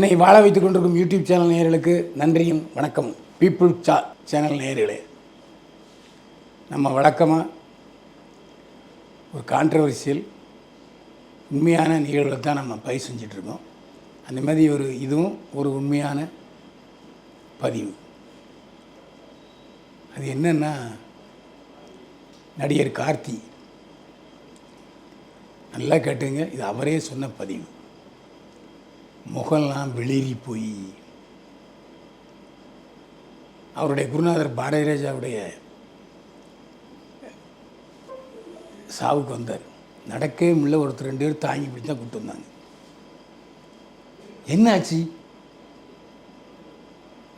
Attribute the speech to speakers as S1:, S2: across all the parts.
S1: என்னை வாழ வைத்துக் கொண்டிருக்கும் யூடியூப் சேனல் நேயர்களுக்கு நன்றியும் வணக்கமும். பீப்புள் சேனல் நேயர்களே, நம்ம வழக்கமாக ஒரு கான்ட்ரவர்சியல் உண்மையான நிகழ்வுகளை தான் நம்ம பதிவு செஞ்சிட்ருக்கோம். அந்த மாதிரி இதுவும் ஒரு உண்மையான பதிவு. அது என்னென்னா, நடிகர் கார்த்தி, நல்லா கேட்டுங்க, இது அவரே சொன்ன பதிவு. முகம்லாம் வெளிரி போய் அவருடைய குருநாதர் பாரதிராஜாவுடைய சாவுக்கு வந்தார். நடக்கவே முடியல. ஒருத்தர் 2 பேர் தாங்கி பிடிச்சி தான் கூப்பிட்டு வந்தாங்க. என்னாச்சு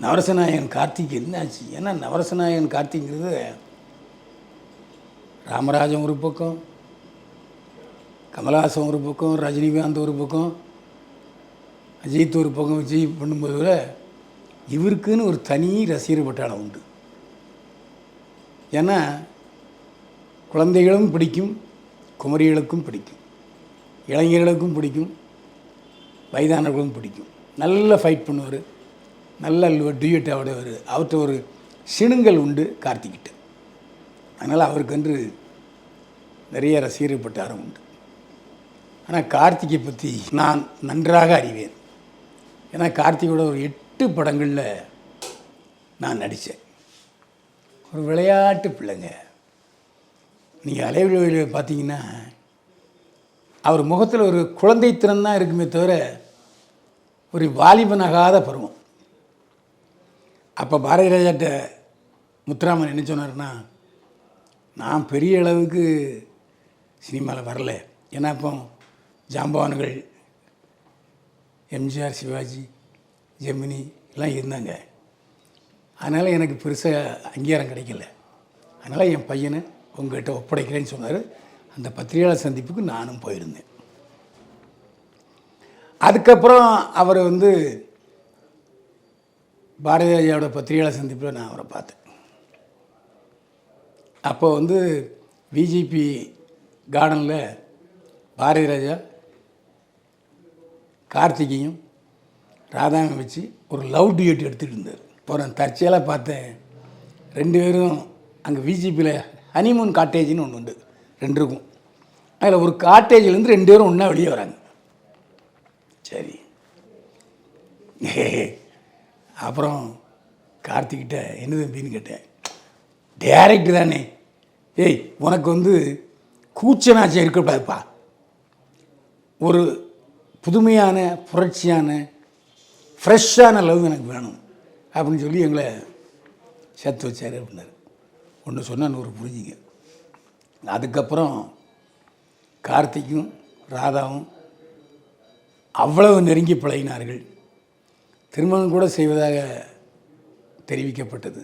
S1: நவரசநாயகன் கார்த்திக், என்னாச்சு? ஏன்னா நவரசநாயகன் கார்த்திங்கிறது ராமராஜன் ஒரு பக்கம், கமல்ஹாசன் ஒரு பக்கம், ரஜினிகாந்த் ஒரு பக்கம், அஜித் ஒரு பக்கம் வச்சு பண்ணும்போது கூட இவருக்குன்னு ஒரு தனி ரசிகர் பட்டாளம் உண்டு. ஏன்னா குழந்தைகளும் பிடிக்கும், குமரிகளுக்கும் பிடிக்கும், இளைஞர்களுக்கும் பிடிக்கும், வயதானவர்களும் பிடிக்கும். நல்ல ஃபைட் பண்ணுவார், நல்ல டியூட் ஆடுவார். அவர்கிட்ட ஒரு சிணுங்கள் உண்டு கார்த்திக்கிட்ட. அதனால் அவருக்கென்று நிறைய ரசிகர் பட்டாரம் உண்டு. ஆனால் கார்த்திகை பற்றி நான் நன்றாக அறிவேன். ஏன்னா கார்த்திகோட ஒரு 8 படங்களில் நான் நடித்தேன். ஒரு விளையாட்டு பிள்ளைங்க. நீங்கள் அலைவெளியில் பார்த்தீங்கன்னா அவர் முகத்தில் ஒரு குழந்தைத்தனம் தான் இருக்குமே தவிர ஒரு வாலிபனாகாத பருவம். அப்போ பாரதிராஜாட்ட முத்துராமன் என்ன சொன்னார்னா, நான் பெரிய அளவுக்கு சினிமாவில் வரல. ஏன்னா இப்போ ஜாம்பவான்கள் எம்ஜிஆர், சிவாஜி, ஜெமினி எல்லாம் இருந்தாங்க. அதனால் எனக்கு பெருசாக அங்கீகாரம் கிடைக்கல. அதனால் என் பையனை உங்கள்கிட்ட ஒப்படைக்கிறேன்னு சொன்னார். அந்த பத்திரிகையாளர் சந்திப்புக்கு நானும் போயிருந்தேன். அதுக்கப்புறம் அவர் பாரதிராஜாவோட பத்திரிகையாளர் சந்திப்பில் நான் அவரை பார்த்தேன். அப்போ விஜிபி கார்டனில் பாரதிராஜா கார்த்திகையும் ராதாவும் வச்சு ஒரு லவ் டியூட் எடுத்துகிட்டு இருந்தார். அப்புறம் தற்செயலாக பார்த்தேன், 2 பேரும் அங்கே விஜிபியில் ஹனிமூன் காட்டேஜ்னு ஒன்று உண்டு 2 இருக்கும். அதில் ஒரு காட்டேஜிலேருந்து 2 பேரும் ஒன்றா வெளியே வராங்க. சரி, அப்புறம் கார்த்திக்கிட்ட என்ன தம்பின்னு கேட்டேன். டேரக்டர் தானே, ஏய் உனக்கு கூச்சனாச்சம் இருக்கக்கூடாதுப்பா, ஒரு புதுமையான புரட்சியான ஃப்ரெஷ்ஷான லவ் எனக்கு வேணும் அப்படின்னு சொல்லி எங்களை சேர்த்து வச்சார் அப்படின்னாரு. ஒன்று சொன்னால் 100 புரிஞ்சிங்க. அதுக்கப்புறம் கார்த்திக்கும் ராதாவும் அவ்வளவு நெருங்கி பழகினார்கள். திருமணம் கூட செய்வதாக தெரிவிக்கப்பட்டது.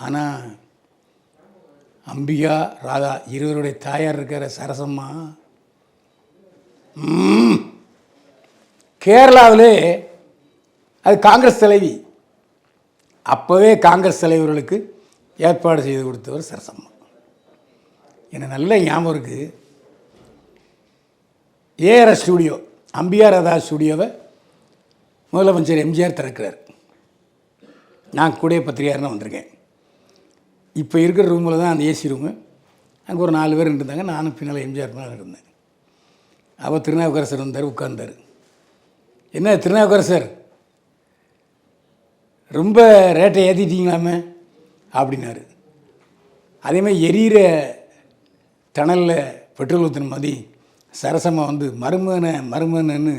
S1: ஆனால் அம்பிகா, ராதா இருவருடைய தாயார் இருக்கிற சரசம்மா கேரளாவிலே அது காங்கிரஸ் தலைவி. அப்போவே காங்கிரஸ் தலைவர்களுக்கு ஏற்பாடு செய்து கொடுத்தவர் சரசம்மா. எனக்கு நல்ல ஞாபகம் இருக்குது. ஏஆர்எஸ் ஸ்டூடியோ, அம்பிகா ராதா ஸ்டூடியோவை முதலமைச்சர் எம்ஜிஆர் திறக்கிறார். நான் கூட பத்திரிகையாளர்னு வந்திருக்கேன். இப்போ இருக்கிற ரூமில் தான் அந்த ஏசி ரூமு. அங்கே ஒரு 4 பேர் இருந்தாங்க. நானும் பின்னால் எம்ஜிஆர் பின்னால் இருந்தேன். அவர் திருநாவுக்கரசர் வந்தார், உட்கார்ந்தார். என்ன திருநாவுக்கரசர், ரொம்ப ரேட்டை ஏற்றிட்டீங்களாமே அப்படின்னாரு. அதேமாதிரி எரியிற டனலில் பெட்ரோல் ஊற்றின மாதிரி சரசமாக மருமகனன்னு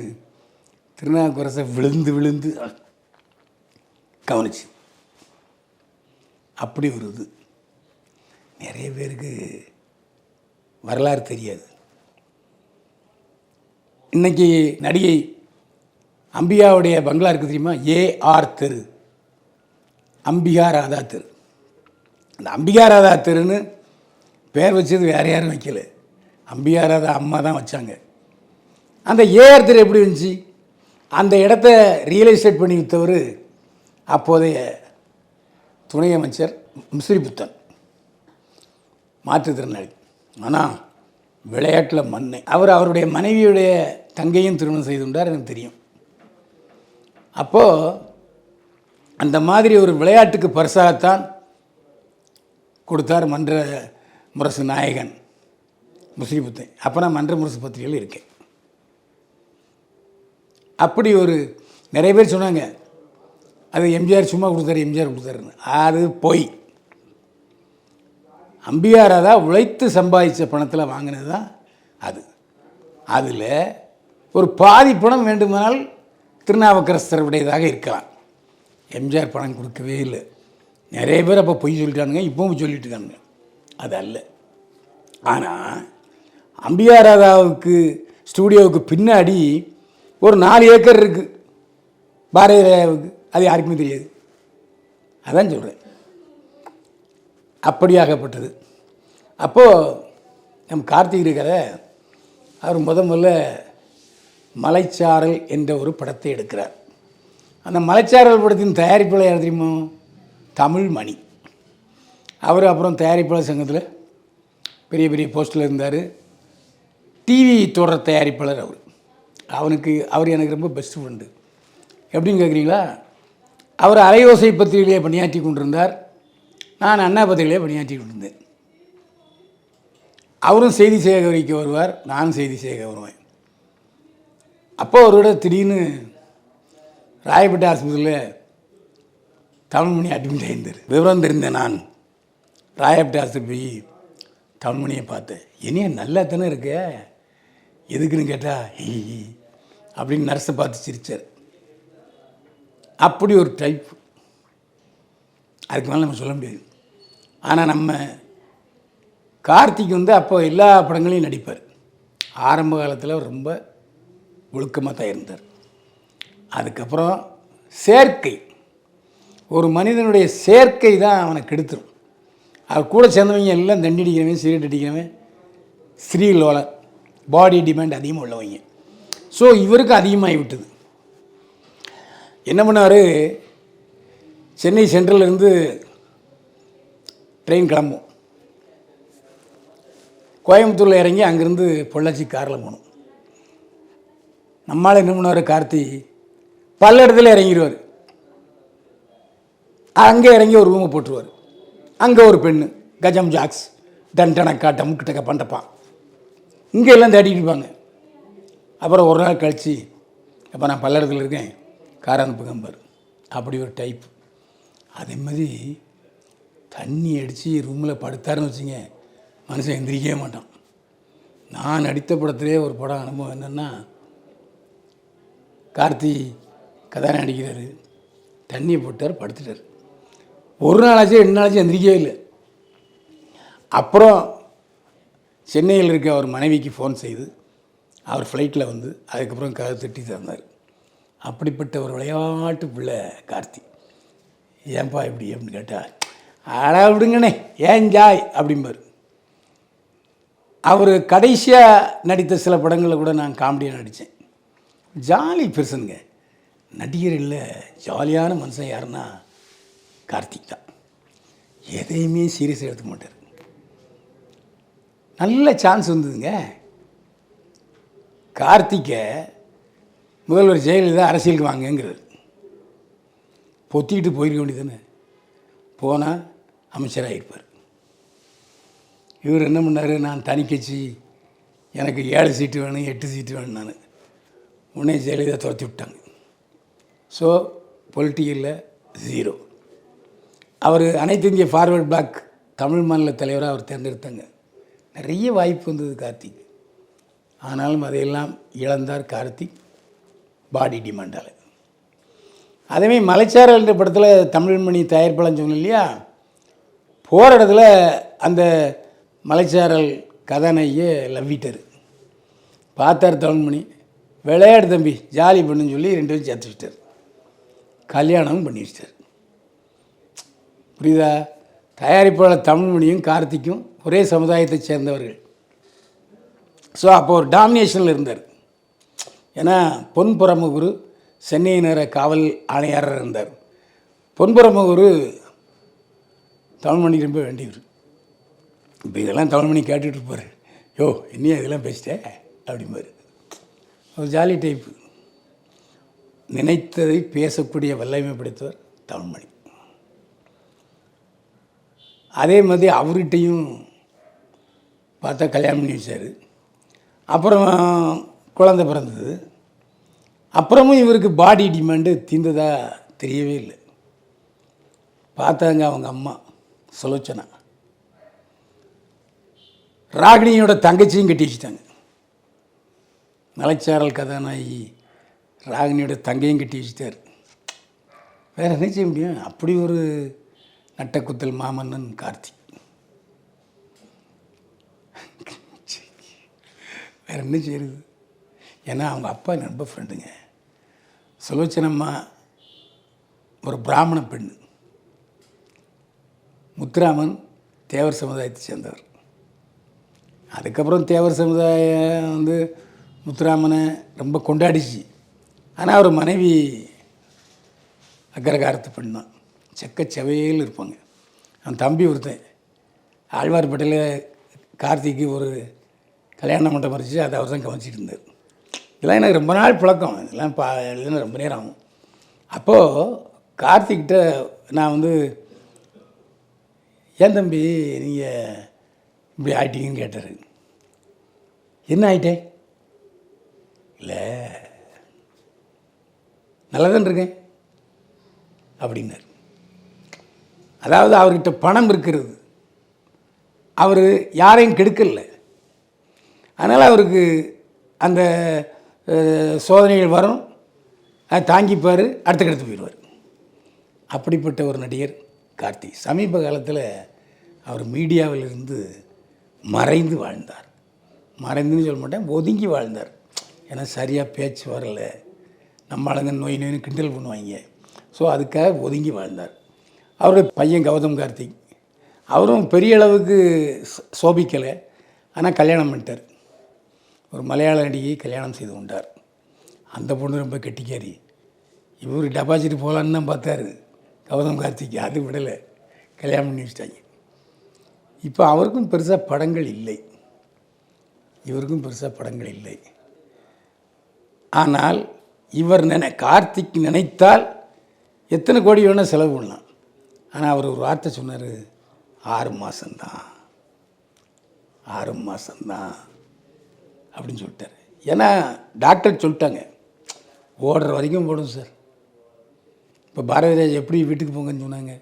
S1: திருநாவுக்கரசர் விழுந்து கவனிச்சு. அப்படி ஒரு நிறைய பேருக்கு வரலாறு தெரியாது. இன்றைக்கி நடிகை அம்பிகாவுடைய பங்களா இருக்குது தெரியுமா? ஏஆர் தெரு, அம்பிகா ராதா தெரு. அந்த அம்பிகா ராதா தெருன்னு பேர் வச்சது வேறு யாரும் வைக்கல, அம்பிகா ராதா அம்மா தான் வச்சாங்க. அந்த ஏஆர் தெரு எப்படி இருந்துச்சு? அந்த இடத்த ரியல் எஸ்டேட் பண்ணி விற்றவர் அப்போதைய துணை அமைச்சர் முசிறிபுத்தன், மாற்றுத்திறனாளி. ஆனால் விளையாட்டில் மண்ணை. அவருடைய மனைவியுடைய தங்கையும் திருமணம் செய்து கொண்டார், எனக்கு தெரியும். அப்போது அந்த மாதிரி ஒரு விளையாட்டுக்கு பரிசாகத்தான் கொடுத்தார் மன்ற முரசு நாயகன் முஸ்லிமுத்தை. அப்போ நான் மன்ற முரசு பத்திரிகையில் இருக்கேன். அப்படி ஒரு நிறைய பேர் சொன்னாங்க அது எம்ஜிஆர் சும்மா கொடுத்தாரு, எம்ஜிஆர் கொடுத்தாருன்னு. அது போய் அம்பிகார் ராதா உழைத்து சம்பாதிச்ச பணத்தில் வாங்கினது தான் அது. அதில் ஒரு பாதி பணம் வேண்டுமானால் திருநாவுக்கரசருடையதாக இருக்கலாம். எம்ஜிஆர் பணம் கொடுக்கவே இல்லை. நிறைய பேர் அப்போ பொய் சொல்லிட்டானுங்க, இப்பவும் சொல்லிட்டு இருக்கானுங்க. அது அல்ல. ஆனால் அம்பிகார் ராதாவுக்கு ஸ்டூடியோவுக்கு பின்னாடி ஒரு 4 ஏக்கர் இருக்குது பாரதி ராஜாவுக்கு. அது யாருக்குமே தெரியாது. அதான் சொல்கிறேன். அப்படியாகப்பட்டது. அப்போது நம்ம கார்த்திக் இருக்கிற அவர் முதல்ல மலைச்சாரல் என்ற ஒரு படத்தை எடுக்கிறார். அந்த மலைச்சாரல் படத்தின் தயாரிப்பாளர் யார் தெரியுமோ? தமிழ்மணி. அவர் அப்புறம் தயாரிப்பாளர் சங்கத்தில் பெரிய பெரிய போஸ்ட்டில் இருந்தார். டிவி தொடர் தயாரிப்பாளர் அவர் எனக்கு ரொம்ப பெஸ்ட் ஃப்ரெண்டு. எப்படின்னு கேட்குறீங்களா? அவர் அலையோசை பத்திரிகையிலே பணியாற்றி கொண்டிருந்தார். நான் அண்ணா பத்திரிகையிலே பணியாற்றி கொண்டிருந்தேன். அவரும் செய்தி சேகரிக்க வருவார், நானும் செய்தி சேகரிக்க வருவேன். அப்போ அவரோட திடீர்னு ராயப்பேட்டை ஆஸ்பத்திரியில் தமிழ்மணி அட்மிட் ஆயிருந்தார். விவரம் தெரிந்த நான் ராயப்பேட்டை ஆஸ்பத்திரி போய் தமிழ்மணியை பார்த்தேன். இனியே நல்லா தானே இருக்க, எதுக்குன்னு கேட்டால் அப்படின்னு நர்ஸை பார்த்து சிரித்தார். அப்படி ஒரு டைப். அதுக்கு மேலே நம்ம சொல்ல முடியாது. ஆனால் நம்ம கார்த்திக் அப்போ எல்லா படங்களையும் நடிப்பார். ஆரம்ப காலத்தில் ரொம்ப ஒழுக்கமாக தான் இருந்தார். அதுக்கப்புறம் சேர்க்கை, ஒரு மனிதனுடைய சேர்க்கை தான் அவனை கெடுத்துரும். அவர் கூட சேர்ந்தவங்க எல்லாம் தண்ணி அடிக்கிறவன், சிகரெட் அடிக்கிறவன், ஸ்ரீலோலர், பாடி டிமாண்ட் அதிகமாக உள்ளவங்க. ஸோ இவருக்கு அதிகமாகி விட்டது. என்ன பண்ணார்? சென்னை சென்ட்ரல்லேருந்து ட்ரெயின் கிளம்பும், கோயம்புத்தூரில் இறங்கி அங்கேருந்து பொள்ளாச்சி காரில் போகணும். நம்மளால் என்ன பண்ணுவார்? கார்த்தி பல்லடத்தில் இறங்கிடுவார். அங்கே இறங்கி ஒரு ரூமை போட்டுருவார். அங்கே ஒரு பெண்ணு கஜம் ஜாக்ஸ் டன்டனக்கா டமுக்கிட்டக்க பண்ணப்பான் இங்கே எல்லாம் தேடிட்டு இருப்பாங்க. அப்புறம் ஒரு நாள் கழித்து அப்போ நான் பல்லடத்தில் இருக்கேன், கார் அனுப்புங்கம்பார். அப்படி ஒரு டைப். அதே மாதிரி தண்ணி அடித்து ரூமில் படுத்தாருன்னு வச்சுங்க, மனுஷன் எந்திரிக்கவே மாட்டான். நான் நடித்த படத்திலே ஒரு படம் அனுபவம் என்னென்னா, கார்த்தி கதாநாயகன் நடிக்கிறார், தண்ணியை போட்டார், படுத்துட்டார். ஒரு நாளாச்சும் 2 நாளாச்சும் எந்திரிக்கவே இல்லை. அப்புறம் சென்னையில் இருக்க அவர் மனைவிக்கு ஃபோன் செய்து அவர் ஃப்ளைட்டில் வந்து அதுக்கப்புறம் கதை தட்டி தந்தார். அப்படிப்பட்ட ஒரு விளையாட்டு பிள்ளை கார்த்தி. ஏன்பா இப்படி அப்படின்னு கேட்டால், அடா விடுங்கண்ணே ஏன் ஜாய் அப்படிம்பார். அவர் கடைசியாக நடித்த சில படங்களில் கூட நான் காமெடியாக நடித்தேன். ஜாலி பெருசனுங்க. நடிகர் இல்லை, ஜாலியான மனுஷன் யாருன்னா கார்த்திக் தான். எதையுமே சீரியஸாக எடுத்துக்க மாட்டார். நல்ல சான்ஸ் வந்ததுங்க. கார்த்திக்கை முதல்வர் ஜெயலலிதா அரசியலுக்கு வாங்கங்கிறார். பொத்திக்கிட்டு போயிருக்க வேண்டியதுன்னு போனால் அமைச்சராக இருப்பார். இவர் என்ன பண்ணார்? நான் தனி கட்சி, எனக்கு 7 சீட்டு வேணும், 8 சீட்டு வேணும். நான் உடனே ஜெயலலிதா துரத்தி விட்டாங்க. ஸோ பொலிட்டிக்கலில் 0. அவர் அனைத்து இந்திய ஃபார்வர்ட் பிளாக் தமிழ் மாநில தலைவராக அவர் தேர்ந்தெடுத்தாங்க. நிறைய வாய்ப்பு வந்தது கார்த்திக். ஆனாலும் அதையெல்லாம் இழந்தார் கார்த்திக் பாடி டிமாண்டால். அதேமாதிரி மலைச்சாரல் என்ற படத்தில் தமிழ்மணி தயாரிப்பாளன்னு சொன்னோம் இல்லையா, போகிற இடத்துல அந்த மலைச்சாரல் கதாநாயகியை லவ்விட்டார். பார்த்தார் தமிழ்மணி, விளையாடு தம்பி ஜாலி பண்ணுன்னு சொல்லி 2 பேரும் சேர்த்து வச்சிட்டார். கல்யாணமும் பண்ணி வச்சிட்டார். புரியுதா? தயாரிப்பாளர் தமிழ்மணியும் கார்த்திக்கும் ஒரே சமுதாயத்தை சேர்ந்தவர்கள். ஸோ அப்போ ஒரு டாமினேஷனில் இருந்தார். ஏன்னா பொன்புரமுகுரு சென்னை நேர காவல் ஆணையாளர் இருந்தார். பொன்புரமுகுரு தமிழ்மணி ரொம்ப வேண்டியவர். இப்போ இதெல்லாம் தமிழ்மணி கேட்டுட்டு இருப்பார். யோ இன்னும் இதெல்லாம் பேசிட்டேன் அப்படிம்பார். ஒரு ஜாலி டைப்பு. நினைத்ததை பேசக்கூடிய வல்லமை படைத்தவர் தமிழ்மணி. அதே மாதிரி அவர்கிட்டையும் பார்த்தா கல்யாணம் பண்ணி வச்சார். அப்புறம் குழந்தை பிறந்தது. அப்புறமும் இவருக்கு பாடி டிமாண்டு தீர்ந்ததா தெரியவே இல்லை. பார்த்தாங்க அவங்க அம்மா சுலோச்சனா ராகினியோட தங்கச்சியும் கட்டி வச்சுட்டாங்க. மலைச்சாரல் கதாநாயகி ராகினியோட தங்கையும் கட்டி வச்சுட்டார். வேறு என்ன செய்ய முடியும்? அப்படி ஒரு நட்டக்குத்தல் மாமன்னன் கார்த்திக். வேறு என்ன செய்யுது? ஏன்னா அவங்க அப்பா ரொம்ப ஃப்ரெண்டுங்க. சுலோச்சனம்மா ஒரு பிராமண பெண், முத்துராமன் தேவர் சமுதாயத்தை சேர்ந்தவர். அதுக்கப்புறம் தேவர் சமுதாயம் முத்துராமனை ரொம்ப கொண்டாடிச்சு. ஆனால் அவர் மனைவி அக்ரகாரத்து பெண் தான், செக்கச்செவையில் இருப்பாங்க. அவன் தம்பி ஒருத்தன் ஆழ்வார்பேட்டையில் கார்த்திக்கு ஒரு கல்யாணம் மண்டபம் இருந்துச்சு, அதை அவர் தான் கவனிச்சிட்டு இருந்தார். இதெல்லாம் எனக்கு ரொம்ப நாள் பழக்கம். இதெல்லாம் எழுதுனா ரொம்ப நேரம் ஆகும். அப்போது கார்த்திக்கிட்ட நான் ஏன் தம்பி நீங்கள் இப்படி ஆகிட்டீங்கன்னு கேட்டார். என்ன ஆகிட்டேன்? இல்லை நல்லா தான் இருக்கேன் அப்படின்னார். அதாவது அவர்கிட்ட பணம் இருக்கிறது, அவர் யாரையும் கெடுக்கல. அதனால் அவருக்கு அந்த சோதனைகள் வரும், அதை தாங்கிப்பார், அடுத்த கடுத்து போயிடுவார். அப்படிப்பட்ட ஒரு நடிகர் கார்த்திக். சமீப காலத்தில் அவர் மீடியாவிலிருந்து மறைந்து வாழ்ந்தார். மறைந்துன்னு சொல்ல மாட்டேன், ஒதுங்கி வாழ்ந்தார். ஏன்னா சரியாக பேச்சு வரலை, நம்ம ஆளுங்க நோய் நோயின்னு கிண்டல் பண்ணுவாங்க. ஸோ அதுக்காக ஒதுங்கி வாழ்ந்தார். அவருடைய பையன் கௌதம் கார்த்திக், அவரும் பெரிய அளவுக்கு சோபிக்கலை. ஆனால் கல்யாணம் பண்ணிட்டார். ஒரு மலையாள நடிகை கல்யாணம் செய்து கொண்டார். அந்த பொண்ணு ரொம்ப கெட்டிக்காரி. இவர் டெபாசிட் போகலான்னு தான் பார்த்தாரு கௌதம் கார்த்திக், அது விடலை, கல்யாணம் பண்ணி வச்சிட்டாங்க. இப்போ அவருக்கும் பெருசாக படங்கள் இல்லை, இவருக்கும் பெருசாக படங்கள் இல்லை. ஆனால் இவர் கார்த்திக் நினைத்தால் எத்தனை கோடி வேணால் செலவு பண்ணலாம். ஆனால் அவர் ஒரு வார்த்தை சொன்னார், 6 மாதம்தான், 6 மாதம்தான் அப்படின்னு சொல்லிட்டார். ஏன்னா டாக்டர் சொல்லிட்டாங்க, ஓடுற வரைக்கும் போடும் சார். இப்போ பாரதிராஜ் எப்படி வீட்டுக்கு போங்கன்னு சொன்னாங்க,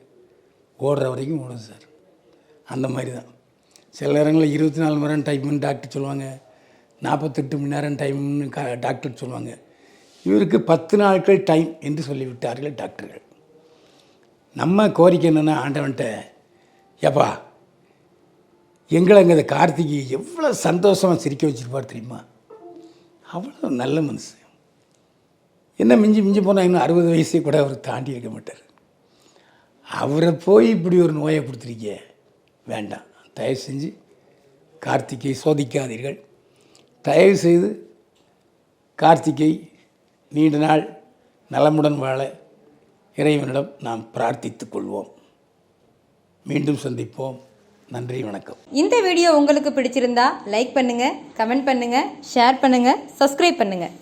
S1: ஓடுற வரைக்கும் ஓடும் சார். அந்த மாதிரி தான் சில நேரங்களில் 24 மணி நேரம் டைம்னு டாக்டர் சொல்லுவாங்க, 48 மணி நேரம் டைம்னு டாக்டர் சொல்லுவாங்க. இவருக்கு 10 நாட்கள் டைம் என்று சொல்லிவிட்டார்கள் டாக்டர்கள். நம்ம கோரிக்கை என்னென்னா, ஆண்டவன்கிட்ட, ஏப்பா எங்களை அங்கே அந்த கார்த்திகை எவ்வளோ சந்தோஷமாக சிரிக்க வச்சுருப்பார் தெரியுமா? அவ்வளோ நல்ல மனுஷன். என்ன மிஞ்சி போனால் இன்னும் 60 வயசே கூட அவர் தாண்டி இருக்க மாட்டார். அவரை போய் இப்படி ஒரு நோயை கொடுத்துருக்கீங்க, வேண்டாம். தயவு செஞ்சு கார்த்திகை சோதிக்காதீர்கள். தயவு செய்து கார்த்திகை நீண்ட நாள் நலமுடன் வாழ இறைவனிடம் நாம் பிரார்த்தித்துக் கொள்வோம். மீண்டும் சந்திப்போம். நன்றி, வணக்கம்.
S2: இந்த வீடியோ உங்களுக்கு பிடிச்சிருந்தா லைக் பண்ணுங்கள், கமெண்ட் பண்ணுங்கள், ஷேர் பண்ணுங்கள், சப்ஸ்கிரைப் பண்ணுங்கள்.